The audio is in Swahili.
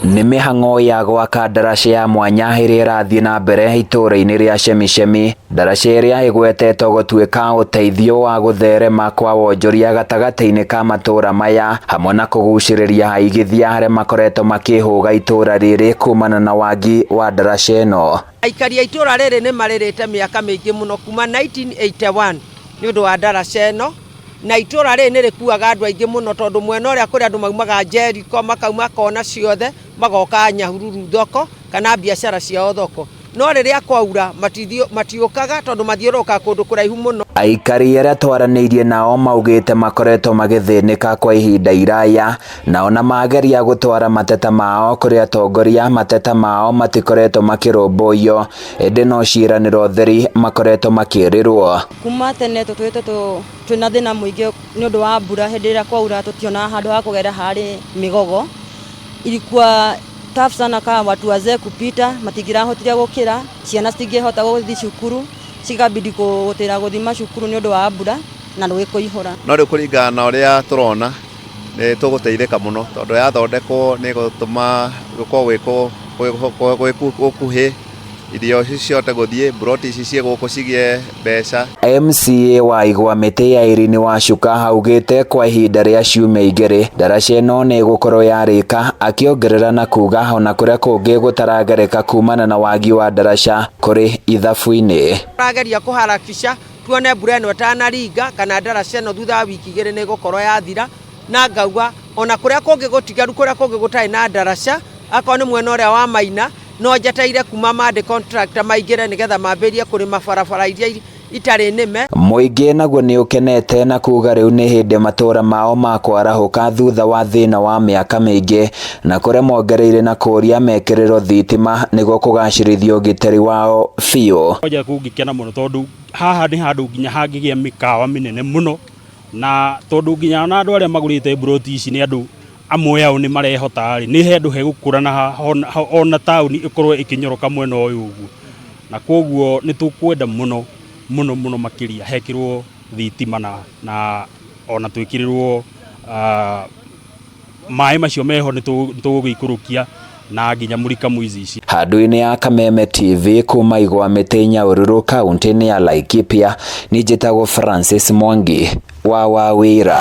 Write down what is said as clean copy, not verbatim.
Nĩ mĩhang'o ya gwaka ndaraca ya mwanya ĩrĩa ĩrathiĩ na mbere itũũra-inĩ rĩa Chemichemi, ndaraca ĩrĩa ĩgwetetwo gũtuĩka ũteithio wa gũtherema kwa wonjoria gatagatĩ-inĩ ka matũũra maya hamwe na kũgucĩrĩria aigithia arĩa makoretwo makĩhũga itũũra rĩrĩ kumana na wagi wa ndaraca ĩno. Aikari a itũũra rĩrĩ nĩ marĩrĩte mĩaka mĩingĩ mũno kuma 1981 nĩ ũndũ wa ndaraca ĩno, na itũũra rĩrĩ nĩ rĩkuaga andũ aingĩ mũno tondũ mwena ũrĩa kũrĩ andũ maumaga Jericho makauma kona ciothe magoka Nyahururu thoko kana biacara ciao thoko, no rĩrĩa kwaura matiũkaga tondũ mathiũrũrũka kũndũ kũraihu mũno. Aikari arĩa twaranĩirie nao maugĩte makoretwo magĩthĩnĩka kwa ihinda iraya, nao na mageria gũtwara mateta mao kũrĩ atongoria, mateta mao matikoretwo makĩrũmbũiyo, ĩndĩ no ciĩranĩro theri makoretwo makĩĩrĩrwo. Kuma tene twĩna thĩna mũingĩ nĩ ũndũ wa mbura, hĩndĩ ĩrĩa kwaura tũtiona handũ ha kũgera harĩ mĩgogo. Ilikuwa tough sana kama watu wazee kupita, matingĩrahotire gũkĩra, ciana citingĩhota gũthiĩ cukuru, cikabidi gũtĩra gũthima cukuru nĩ ũndũ wa mbura na rũĩ kũihũra. No rĩu kũringana na ũrĩa tũrona nĩ tũgũteithĩka mũno tondũ yathondekwo nĩ gũtũma gũkorwo gũkuhĩ irio ciothe gũthiĩ broti ici cie gũkũ cigie mbeca. MCA wa Igwa Mĩtĩ ya Irene Wacuka augĩte kwa ihinda rĩa ciumia igĩrĩ ndaraca ĩno nĩ ĩgũkorwo yarĩka, akĩongerera na kuga ona kũrĩa kũngĩ gũtaragereka kumana na wagi wa ndaraca kũrĩ ithabu-inĩ. Tũrageria kũharakisha tuone mbura ĩno ĩtanaringa kana ndaraca ĩno thutha wa wiki igĩrĩ nĩ ĩgũkorwo yathira, na ngauga ona kũrĩa kũngĩ gũtigaru, kũrĩa kũngĩ gũtarĩ na ndaraca, akorwo nĩ mwena ũrĩa wa Maina no njeteire kuma mande contractor maingĩre nĩgetha mambĩrie kũrĩma barabara iria itarĩ nĩme. Mũingĩ naguo nĩ ũkenete na kuga rĩu nĩ hĩndĩ matũũra mao makwarahũka thutha wa thĩna wa mĩaka mĩingĩ, na kũrĩa mongereire na kũũria mekĩrĩrwo thitima nĩguo kũgacĩrithia ũgitĩri wao biũ. Oja kũngĩkena mũno tondũ haha nĩ handũ nginya hangĩgĩa mĩkawa mĩnene mũno, na tondũ nginya na andũ arĩa magũrĩte broti ici nĩ andũ amwe ao nĩ marehota nĩ handũ hegũkũrana ona taũni ĩkorwo ĩkĩnyoroka mwena ũyũ ũguo, na koguo nĩ tũkwenda mũno makĩria hekĩrwo thitima na ona twĩkĩrĩrwo maĩ macio meho nĩ tũgũgĩikũrũkia na nginya mũrika mũizi ici. Handũ-inĩ ya Kameme TV kuma Igwa Mĩtĩ Nyahururu kaunti-inĩ ya Laikipia, nĩ njĩtagwo Francis Mwangi wa Wawĩra.